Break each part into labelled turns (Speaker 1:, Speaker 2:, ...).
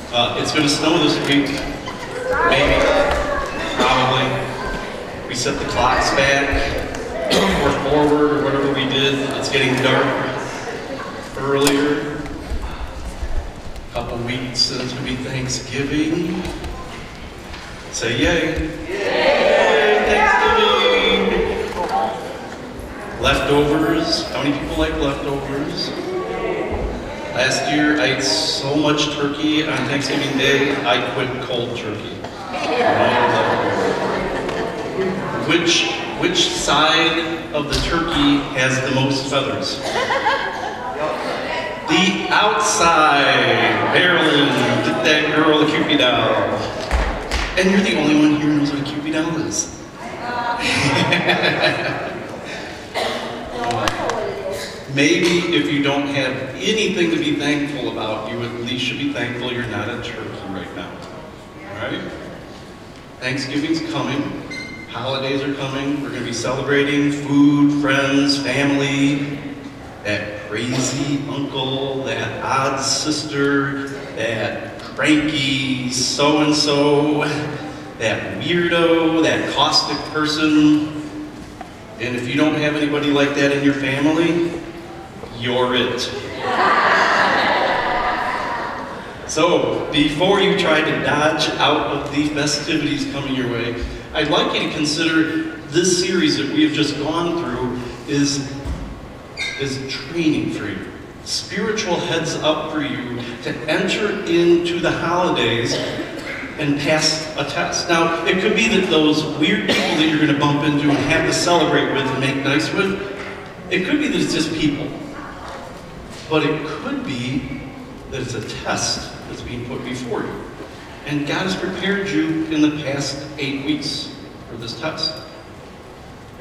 Speaker 1: It's going to snow this week. Maybe. Probably. We set the clocks back or forward or whatever we did. It's getting dark earlier. A couple weeks and it's going to be Thanksgiving. Say yay. Yay! Thanksgiving! Leftovers. How many people like leftovers? Last year, I ate so much turkey on Thanksgiving Day, I quit cold turkey. Which side of the turkey has the most feathers? The outside. Marilyn, get that girl a Cupid doll. And you're the only one here who knows what a Cupid doll is. Maybe if you don't have anything to be thankful about, you at least should be thankful you're not a turkey right now. Alright? Thanksgiving's coming. Holidays are coming. We're going to be celebrating food, friends, family, that crazy uncle, that odd sister, that cranky so-and-so, that weirdo, that caustic person. And if you don't have anybody like that in your family, you're it. So, before you try to dodge out of the festivities coming your way, I'd like you to consider this series that we have just gone through is training for you. Spiritual heads up for you to enter into the holidays and pass a test. Now, it could be that those weird people that you're going to bump into and have to celebrate with and make nice with, it could be that it's just people. But it could be that it's a test that's being put before you. And God has prepared you in the past 8 weeks for this test.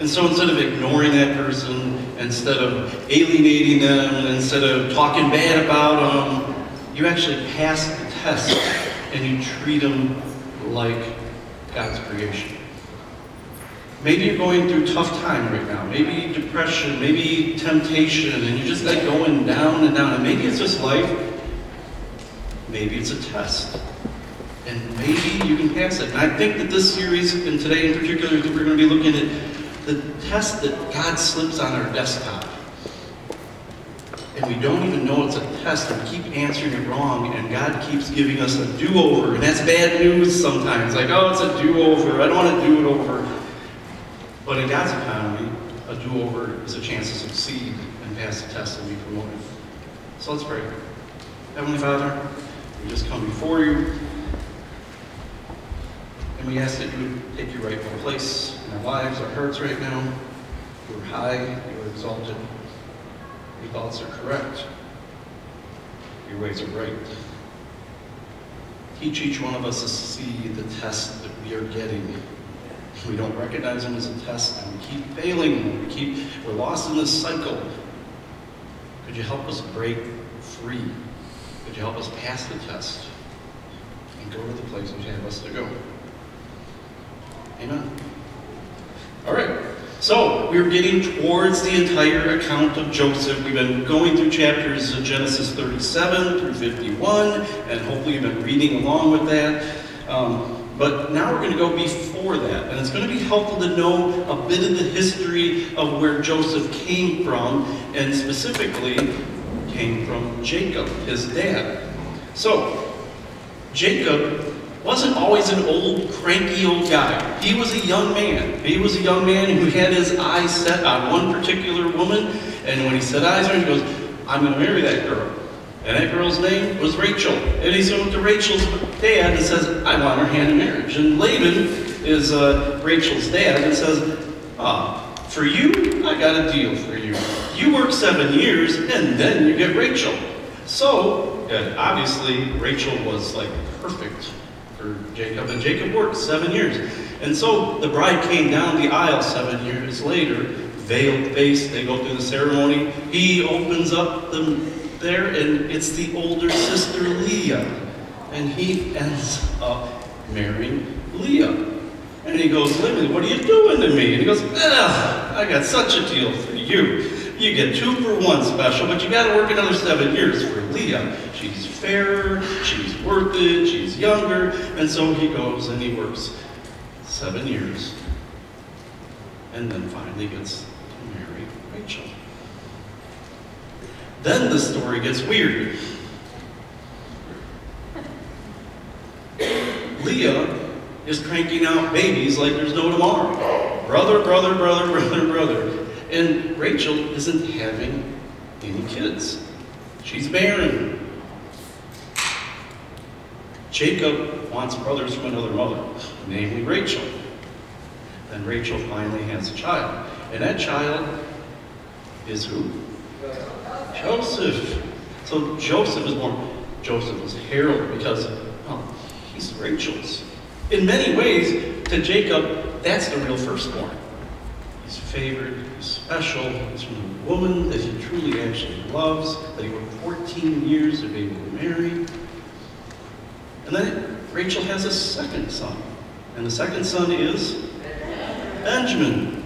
Speaker 1: And so instead of ignoring that person, instead of alienating them, and instead of talking bad about them, you actually pass the test and you treat them like God's creation. Maybe you're going through a tough time right now. Maybe depression, maybe temptation, and you're just like going down and down. And maybe it's just life. Maybe it's a test. And maybe you can pass it. And I think that this series, and today in particular, we're going to be looking at the test that God slips on our desktop. And we don't even know it's a test, and we keep answering it wrong, and God keeps giving us a do-over. And that's bad news sometimes. Like, oh, it's a do-over. I don't want to do it over. But in God's economy, a do-over is a chance to succeed and pass the test and be promoted. So let's pray. Heavenly Father, we just come before you, and we ask that you would take your rightful place in our lives, our hearts right now. You are high, you are exalted. Your thoughts are correct. Your ways are right. Teach each one of us to see the test that we are getting. We don't recognize them as a test, and we keep failing. We're lost in this cycle. Could you help us break free? Could you help us pass the test and go to the place you have us to go? Amen. All right. So, we're getting towards the entire account of Joseph. We've been going through chapters of Genesis 37 through 51, and hopefully you've been reading along with that. But now we're going to go before that, and it's going to be helpful to know a bit of the history of where Joseph came from, and specifically came from Jacob, his dad. So, Jacob wasn't always an old, cranky old guy. He was a young man. He was a young man who had his eyes set on one particular woman, and when he set eyes on her, he goes, I'm going to marry that girl. And that girl's name was Rachel. And he went to Rachel's dad and says, I want her hand in marriage. And Laban is Rachel's dad and says, for you, I got a deal for you. You work 7 years and then you get Rachel. So, obviously, Rachel was like perfect for Jacob. And Jacob worked 7 years. And so the bride came down the aisle 7 years later, veiled face, they go through the ceremony. He opens up there, and it's the older sister Leah, and he ends up marrying Leah. And he goes, Laban, what are you doing to me? And he goes, I got such a deal for you. You get 2 for 1 special, but you got to work another 7 years for Leah. She's fairer, she's worth it, she's younger, and so he goes and he works 7 years, and then finally gets to marry Rachel. Then the story gets weird. Leah is cranking out babies like there's no tomorrow. Brother, brother, brother, brother, brother. And Rachel isn't having any kids. She's barren. Jacob wants brothers from another mother, namely Rachel. Then Rachel finally has a child. And that child is who? Joseph. So Joseph is born. Joseph is heralded because, well, he's Rachel's. In many ways, to Jacob, that's the real firstborn. He's favored, he's special, he's from a woman that he truly actually loves, that he worked 14 years to be able to marry. And then Rachel has a second son. And the second son is Benjamin.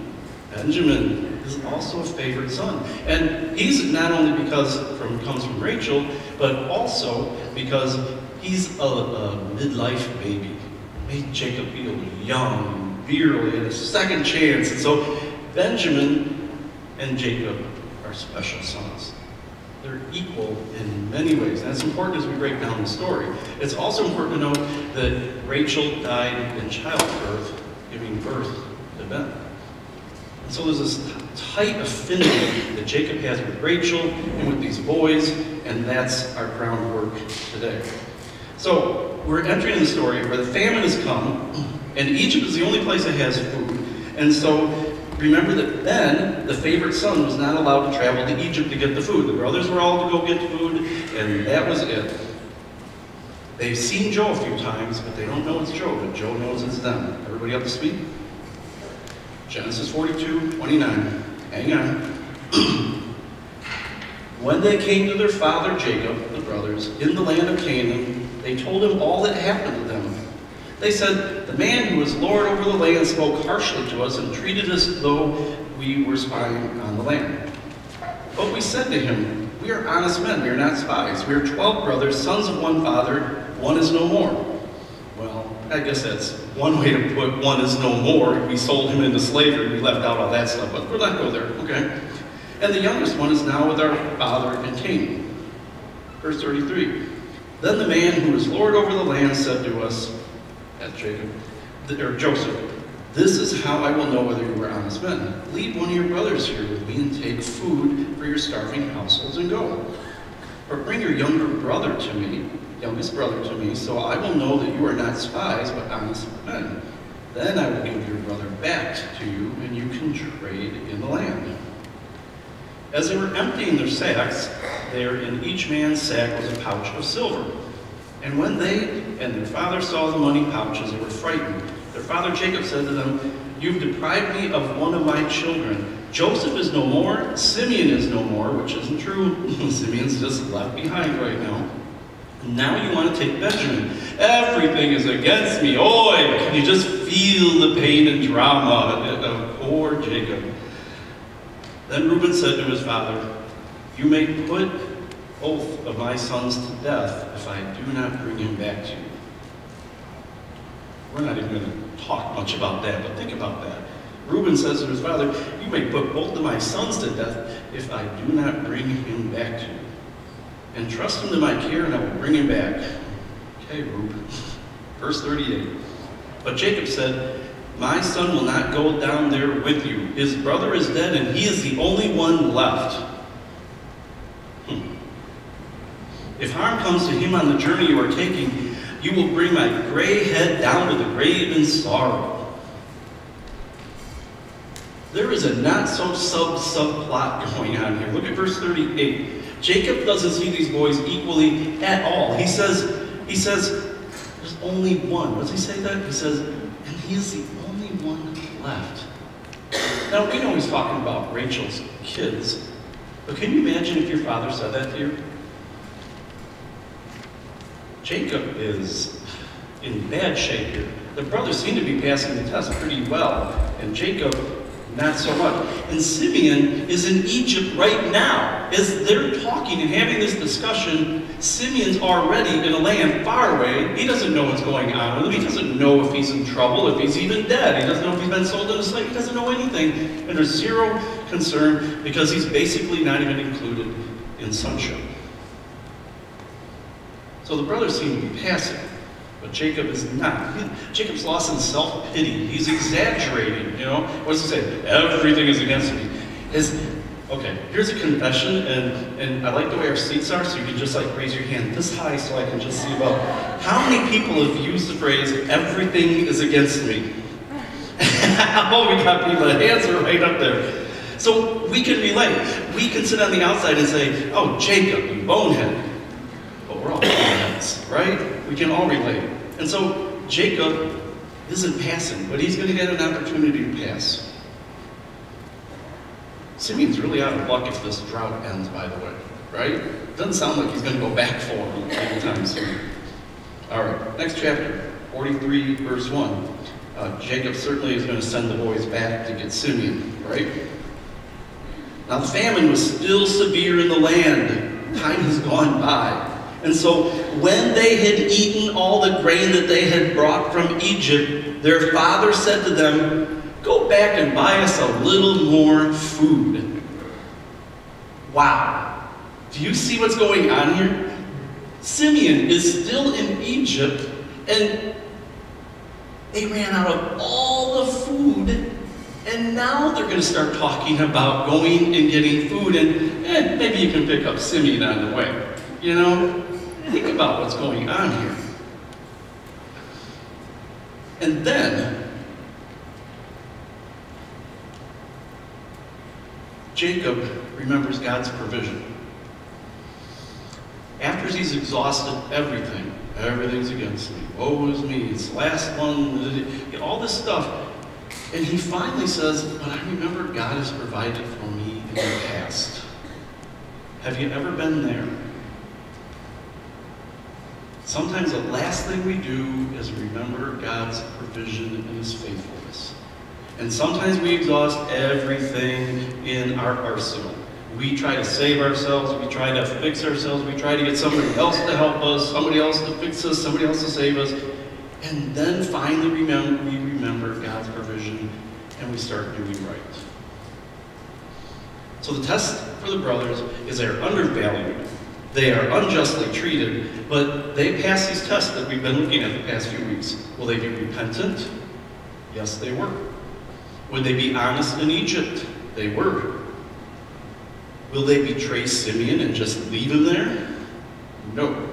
Speaker 1: Benjamin is also a favored son. And he's not only because comes from Rachel, but also because he's a midlife baby. Made Jacob feel young, virile, and a second chance. And so Benjamin and Jacob are special sons. They're equal in many ways. And it's important as we break down the story. It's also important to note that Rachel died in childbirth, giving birth to Ben. And so there's this tight affinity that Jacob has with Rachel and with these boys, and that's our groundwork today. So we're entering the story where the famine has come, and Egypt is the only place that has food. And so remember that Ben, the favorite son, was not allowed to travel to Egypt to get the food. The brothers were all to go get food, and that was it. They've seen Joe a few times, but they don't know it's Joe, but Joe knows it's them. Everybody up to speed? Genesis 42:29. Hang on. When they came to their father Jacob, the brothers, in the land of Canaan, they told him all that happened to them. They said, "The man who was lord over the land spoke harshly to us and treated us as though we were spying on the land. But we said to him, 'We are honest men, we are not spies. We are 12 brothers, sons of one father, one is no more.'" Well, I guess that's one way to put one is no more. We sold him into slavery, we left out all that stuff, but we're not going there, okay? "And the youngest one is now with our father in Canaan." Verse 33. "Then the man who is lord over the land said to us," that's Jacob, or Joseph, "This is how I will know whether you are honest men. Leave one of your brothers here with me and take food for your starving households and go. Or bring your youngest brother to me, so I will know that you are not spies, but honest men. Then I will give your brother back to you, and you can trade in the land." As they were emptying their sacks, there in each man's sack was a pouch of silver. And when they and their father saw the money pouches, they were frightened. Their father Jacob said to them, "You've deprived me of one of my children. Joseph is no more, Simeon is no more," which isn't true. Simeon's just left behind right now. "Now you want to take Benjamin. Everything is against me. Oi!" Can you just feel the pain and drama of poor Jacob? Then Reuben said to his father, "You may put both of my sons to death if I do not bring him back to you." We're not even going to talk much about that, but think about that. Reuben says to his father, "You may put both of my sons to death if I do not bring him back to you. Entrust him to my care, and I will bring him back." Okay, Reuben. Verse 38. But Jacob said, "My son will not go down there with you. His brother is dead, and he is the only one left. If harm comes to him on the journey you are taking, you will bring my gray head down to the grave in sorrow." There is a not-so-subplot going on here. Look at verse 38. Jacob doesn't see these boys equally at all. He says, there's only one. Does he say that? He says, and he is the only one left. Now, we know he's talking about Rachel's kids, but can you imagine if your father said that to you? Jacob is in bad shape here. The brothers seem to be passing the test pretty well, and Jacob, not so much. And Simeon is in Egypt right now. As they're talking and having this discussion, Simeon's already in a land far away. He doesn't know what's going on with him. He doesn't know if he's in trouble, if he's even dead. He doesn't know if he's been sold into slavery. He doesn't know anything. And there's zero concern because he's basically not even included in sonship. So the brothers seem to be passive, but Jacob is not. Jacob's lost in self-pity. He's exaggerating, you know. What does he say? Everything is against me. Okay, here's a confession, and I like the way our seats are, so you can just like raise your hand this high so I can just see about how many people have used the phrase, everything is against me. Oh, we got people, the hands are right up there. So we can relate. We can sit on the outside and say, oh, Jacob, you bonehead. But we're all boneheads, right? We can all relate. And so Jacob isn't passing, but he's going to get an opportunity to pass. Simeon's really out of luck if this drought ends, by the way, right? It doesn't sound like he's going to go back for him anytime soon. All right, next chapter, 43, verse 1. Jacob certainly is going to send the boys back to get Simeon, right? Now the famine was still severe in the land. Time has gone by. And so when they had eaten all the grain that they had brought from Egypt, their father said to them, go back and buy us a little more food. Wow. Do you see what's going on here? Simeon is still in Egypt, and they ran out of all the food, and now they're going to start talking about going and getting food, and maybe you can pick up Simeon on the way. You know, think about what's going on here. And then Jacob remembers God's provision. After he's exhausted everything, everything's against me, woe is me, it's the last one, all this stuff. And he finally says, but I remember God has provided for me in the past. Have you ever been there? Sometimes the last thing we do is remember God's provision and his faithfulness. And sometimes we exhaust everything in our arsenal. We try to save ourselves, we try to fix ourselves, we try to get somebody else to help us, somebody else to fix us, somebody else to save us. And then finally we remember God's provision and we start doing right. So the test for the brothers is they're undervalued. They are unjustly treated, but they pass these tests that we've been looking at the past few weeks. Will they be repentant? Yes, they were. Would they be honest in Egypt? They were. Will they betray Simeon and just leave him there? No.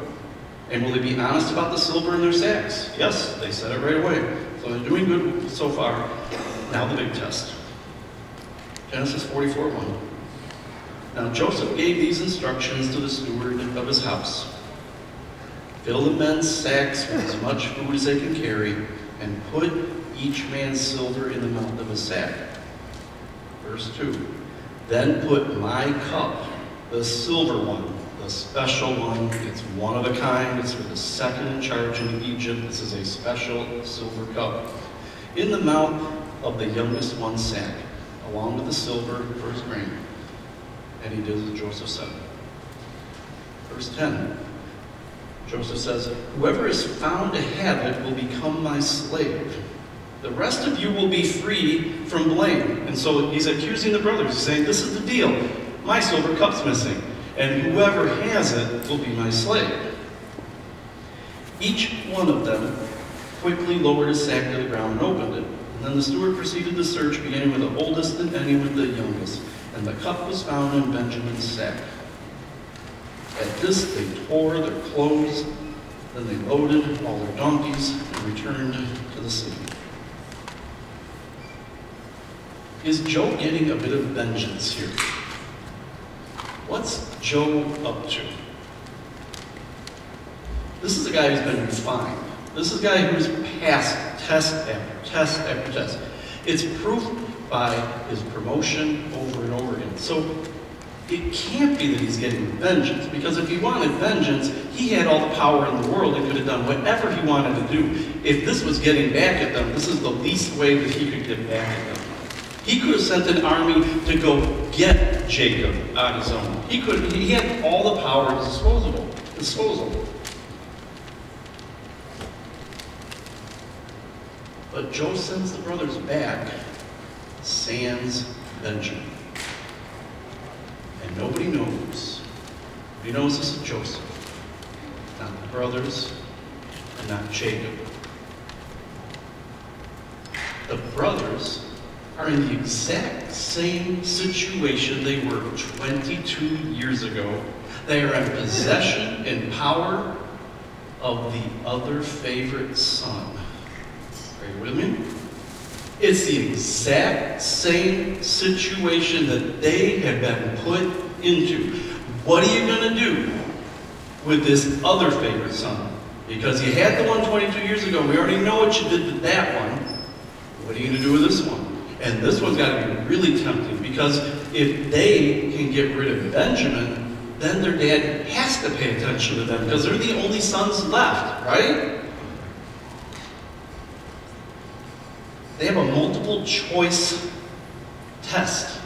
Speaker 1: And will they be honest about the silver in their sacks? Yes, they said it right away. So they're doing good so far. Now the big test. Genesis 44:1. Now Joseph gave these instructions to the steward of his house. Fill the men's sacks with as much food as they can carry, and put each man's silver in the mouth of his sack. Verse 2. Then put my cup, the silver one, the special one, it's one of a kind, it's for the second in charge in Egypt, this is a special silver cup, in the mouth of the youngest one's sack, along with the silver for his grain. And he did as Joseph said. Verse 10. Joseph says, whoever is found to have it will become my slave. The rest of you will be free from blame. And so he's accusing the brothers. He's saying, this is the deal. My silver cup's missing. And whoever has it will be my slave. Each one of them quickly lowered his sack to the ground and opened it. And then the steward proceeded to search, beginning with the oldest and ending with the youngest. And the cup was found in Benjamin's sack. At this they tore their clothes. Then they loaded all their donkeys and returned to the city. Is Joe getting a bit of vengeance here? What's Joe up to? This is a guy who's been refined. This is a guy who's passed test after test after test. It's proof by his promotion over and over again. So it can't be that he's getting vengeance, because if he wanted vengeance, he had all the power in the world and could have done whatever he wanted to do. If this was getting back at them, this is the least way that he could get back at them. He could have sent an army to go get Jacob on his own. He had all the power at his disposal. disposal. But Joe sends the brothers back, sans Benjamin. And nobody knows. Nobody knows this is Joseph, not the brothers, and not Jacob. The brothers are in the exact same situation they were 22 years ago. They are in possession and power of the other favorite son. Are you with me? It's the exact same situation that they have been put into. What are you going to do with this other favorite son? Because you had the one 22 years ago. We already know what you did with that one. What are you going to do with this one? And this one's got to be really tempting, because if they can get rid of Benjamin, then their dad has to pay attention to them, because they're the only sons left, right? They have a multiple choice test.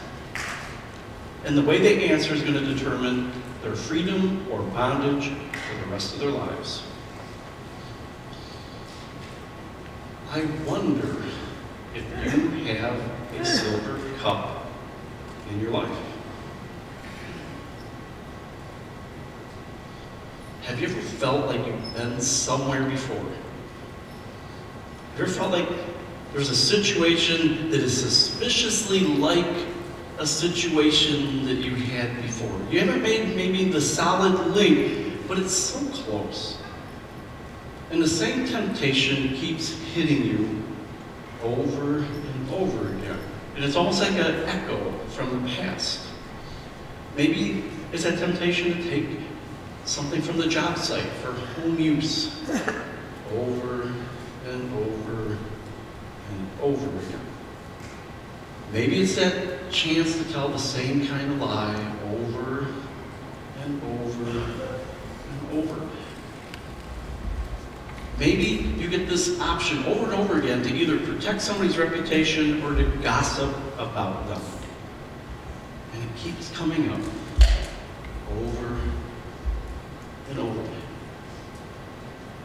Speaker 1: And the way they answer is going to determine their freedom or bondage for the rest of their lives. I wonder if you have a silver cup in your life. Have you ever felt like you've been somewhere before? Have you ever felt like there's a situation that is suspiciously like a situation that you had before? You haven't made maybe the solid link, but it's so close. And the same temptation keeps hitting you over and over again. And it's almost like an echo from the past. Maybe it's that temptation to take something from the job site for home use over and over and over again. Maybe it's that chance to tell the same kind of lie over and over and over. Maybe you get this option over and over again to either protect somebody's reputation or to gossip about them. And it keeps coming up over and over.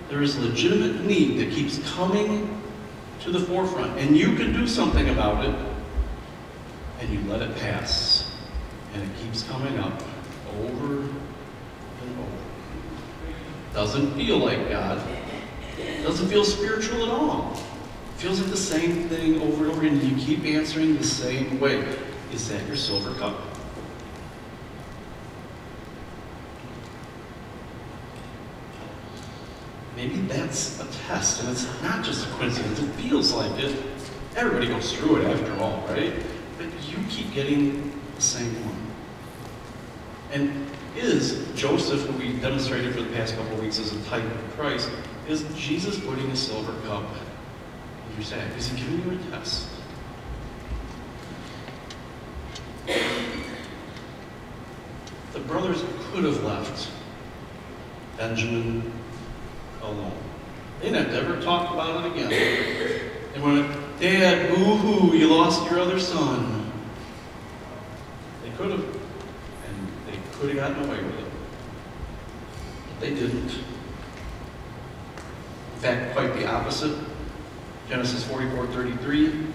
Speaker 1: There is legitimate need that keeps coming to the forefront, and you can do something about it, and you let it pass, and it keeps coming up over and over. Doesn't feel like God. Doesn't feel spiritual at all. Feels like the same thing over and over again, and you keep answering the same way. Is that your silver cup? Maybe that's a test, and it's not just a coincidence. It feels like it. Everybody goes through it after all, right? But you keep getting the same one. And is Joseph, who we demonstrated for the past couple of weeks as a type of Christ, is Jesus putting a silver cup in your sack? Is he giving you a test? The brothers could have left Benjamin alone. They never talked about it again. They went, Dad, boo-hoo, you lost your other son. They could have, and they could have gotten away with it. But they didn't. In fact, quite the opposite. Genesis 44:33,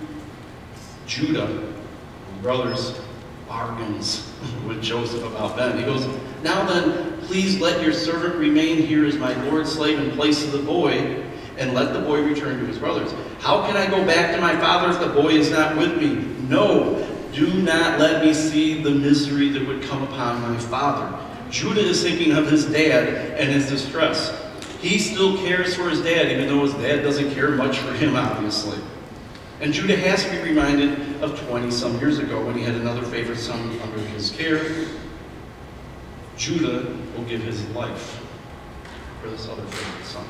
Speaker 1: Judah, the brothers, bargains with Joseph about Ben. He goes, now then, please let your servant remain here as my Lord's slave in place of the boy, and let the boy return to his brothers. How can I go back to my father if the boy is not with me? No, do not let me see the misery that would come upon my father. Judah is thinking of his dad and his distress. He still cares for his dad, even though his dad doesn't care much for him, obviously. And Judah has to be reminded of 20-some years ago when he had another favorite son under his care. Judah will give his life for this other favorite son.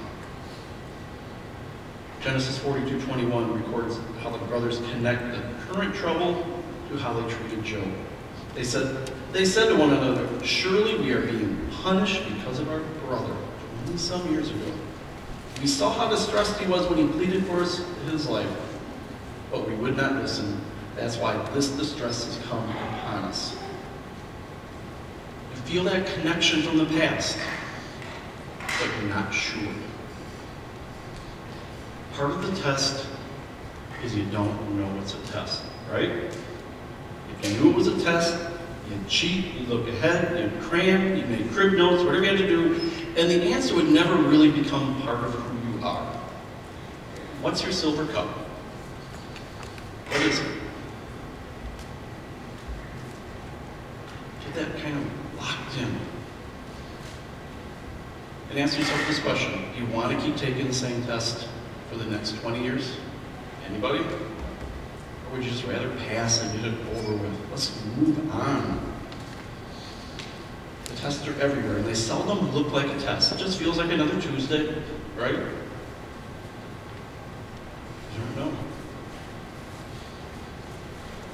Speaker 1: Genesis 42:21 records how the brothers connect the current trouble to how they treated Job. They said to one another, surely we are being punished because of our brother. 20-some years ago. We saw how distressed he was when he pleaded for his life, but we would not listen. That's why this distress has come upon us. You feel that connection from the past. but you're not sure. Part of the test is you don't know it's a test, right? If you knew it was a test, you'd cheat, you'd look ahead, you'd cram, you'd make crib notes, whatever you had to do, and the answer would never really become part of who you are. What's your silver cup? What is it? Get that kind of locked in. And ask yourself this question. Do you want to keep taking the same test for the next 20 years? Anybody? Or would you just rather pass and get it over with? Let's move on. The tests are everywhere, and they seldom look like a test. It just feels like another Tuesday, right? You don't know.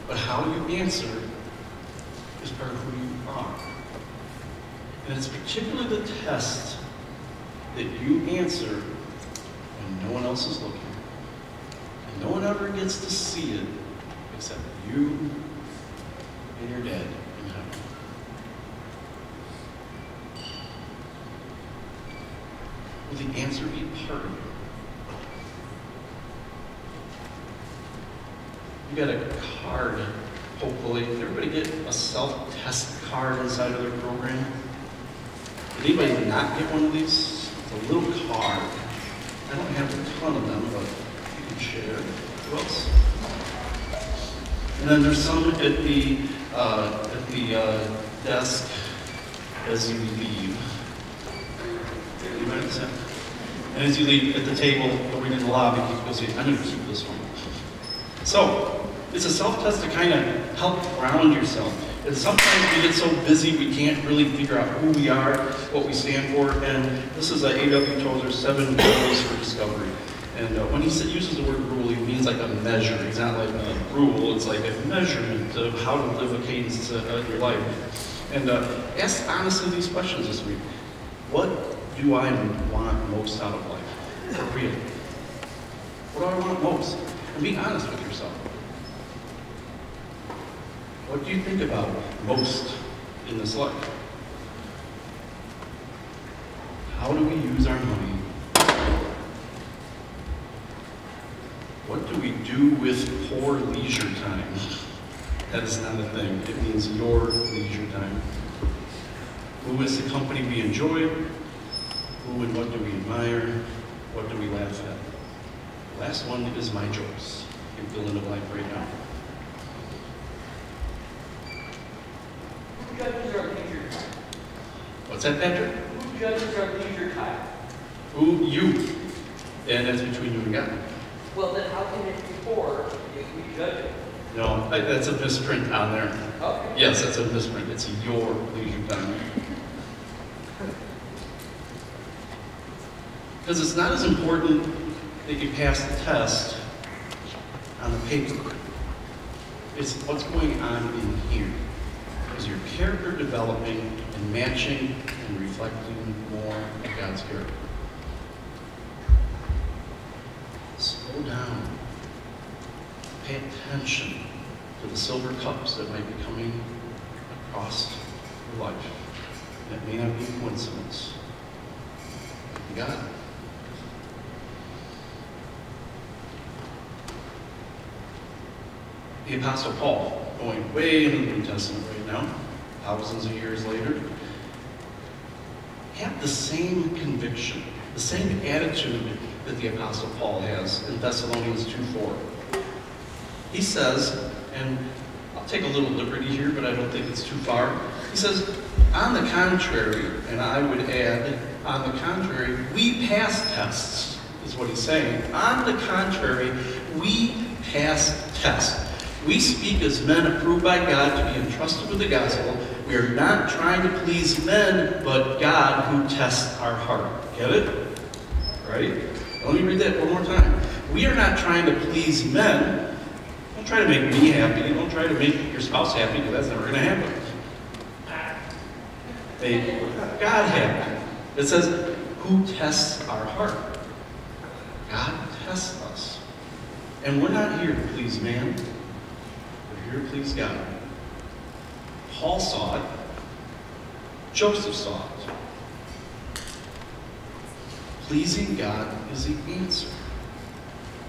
Speaker 1: But how you answer is part of who you are. And it's particularly the test that you answer when no one else is looking. And no one ever gets to see it except you and your dad in heaven. Will the answer be part of it? You got a card, hopefully. Did everybody get a self-test card inside of their program? Did anybody not get one of these? It's a little card. I don't have a ton of them, but you can share. Who else? And then there's some at the desk as you leave. And as you leave at the table, over in the lobby, you go say, I'm going to keep this one. So, it's a self-test to kind of help ground yourself. And sometimes we get so busy we can't really figure out who we are, what we stand for, and this is A.W. Tozer, 7 Rules for Discovery. And when he uses the word rule, he means like a measure. It's not like a rule, it's like a measurement of how to live a cadence of your life. And ask honestly these questions this week. What do I want most out of life? For real. What do I want most? And be honest with yourself. What do you think about most in this life? How do we use our money? What do we do with poor leisure time? That is not a thing. It means your leisure time. Who is the company we enjoy? Who and what do we admire? What do we laugh at? The last one is my choice. You can fill in the blank right now.
Speaker 2: Who judges our leisure time?
Speaker 1: What's that, Patrick?
Speaker 2: Who judges our leisure time?
Speaker 1: Who? You. And that's between you and God.
Speaker 2: Well, then how can it be poor if we judge it?
Speaker 1: No, that's a misprint on there.
Speaker 2: Okay.
Speaker 1: Yes, that's a misprint. It's your leisure time. Because it's not as important that you pass the test on the paper. It's what's going on in here. Is your character developing and matching and reflecting more of God's character? Slow down. Pay attention to the silver cups that might be coming across your life. And it may not be a coincidence. You got it? The Apostle Paul, going way into the New Testament right now, thousands of years later, had the same conviction, the same attitude that the Apostle Paul has in Thessalonians 2:4. He says, and I'll take a little liberty here, but I don't think it's too far. He says, on the contrary, and I would add, on the contrary, we pass tests, is what he's saying. On the contrary, we pass tests. We speak as men approved by God to be entrusted with the gospel. We are not trying to please men, but God who tests our heart. Get it? Right? Let me read that one more time. We are not trying to please men. Don't try to make me happy. Don't try to make your spouse happy, because that's never going to happen. Make God happy. It says, who tests our heart? God tests us. And we're not here to please man. We're here to please God. Paul saw it. Joseph saw it. Pleasing God is the answer.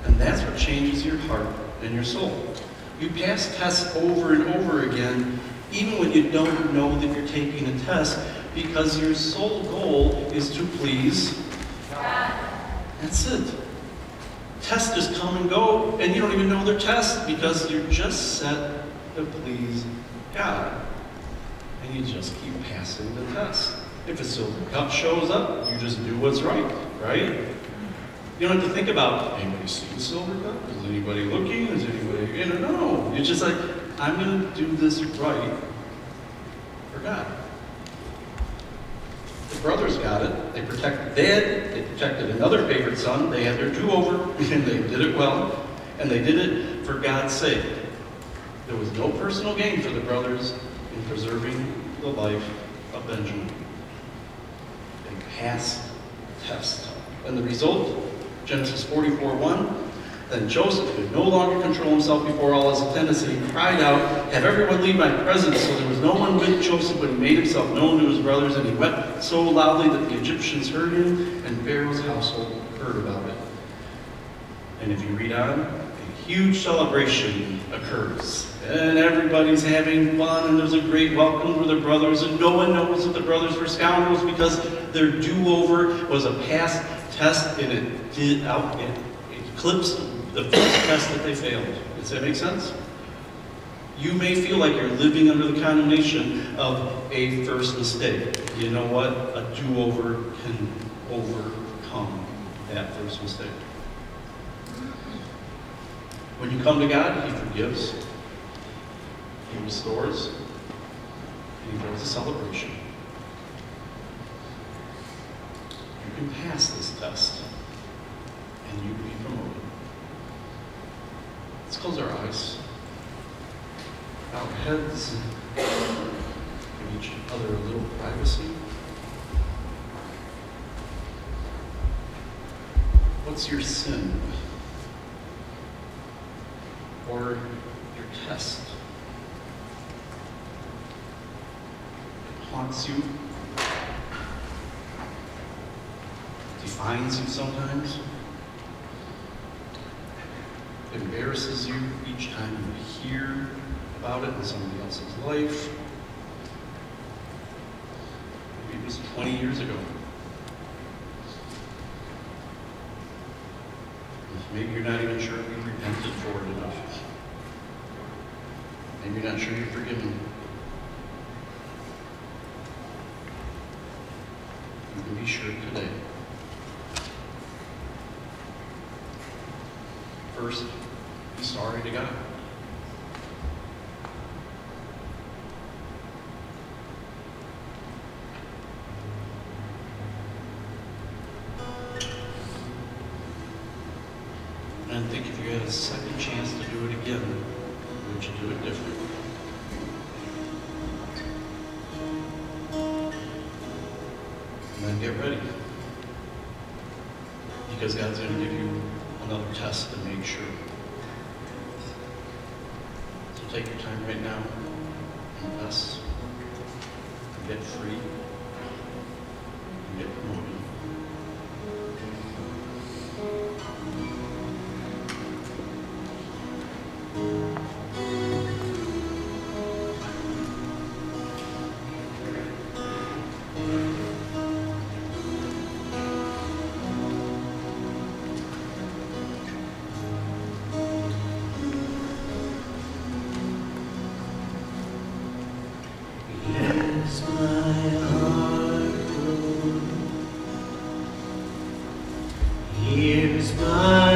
Speaker 1: And that's what changes your heart and your soul. You pass tests over and over again, even when you don't know that you're taking a test, because your sole goal is to please God. That's it. Tests just come and go, and you don't even know they're tests because you're just set to please God. And you just keep passing the test. If a silver cup shows up, you just do what's right, right? You don't have to think about, anybody see the silver cup? Is anybody looking? Is anybody, no. You're just like, I'm going to do this right for God. The brothers got it. They protected Dad. They protected another favorite son. They had their do-over, and they did it well. And they did it for God's sake. There was no personal gain for the brothers in preserving the life of Benjamin. They passed the test. And the result, Genesis 44:1, then Joseph could no longer control himself before all his attendants, and he cried out, "Have everyone leave my presence." So there was no one with Joseph when he made himself known to his brothers, and he wept so loudly that the Egyptians heard him, and Pharaoh's household heard about it. And if you read on, a huge celebration occurs. And everybody's having fun, and there's a great welcome for the brothers, and no one knows that the brothers were scoundrels because their do-over was a past test, and it eclipsed the first test that they failed. Does that make sense? You may feel like you're living under the condemnation of a first mistake. You know what? A do-over can overcome that first mistake. When you come to God, He forgives, He restores, and He brings a celebration. You can pass this test, and you can be promoted. Let's close our eyes, bow our heads, and give each other a little privacy. What's your sin? Or your test? It haunts you, defines you sometimes, embarrasses you each time you hear about it in somebody else's life. Maybe it was 20 years ago. Maybe you're not even sure if you've repented for it enough. Maybe you're not sure you're forgiven. You can be sure today. First, be sorry to God. And think if you had a second chance to do it again, would you do it differently? And then get ready. Because God's going to give you another test to make sure. So take your time right now, invest, and get free, and get promoted.
Speaker 3: Here's my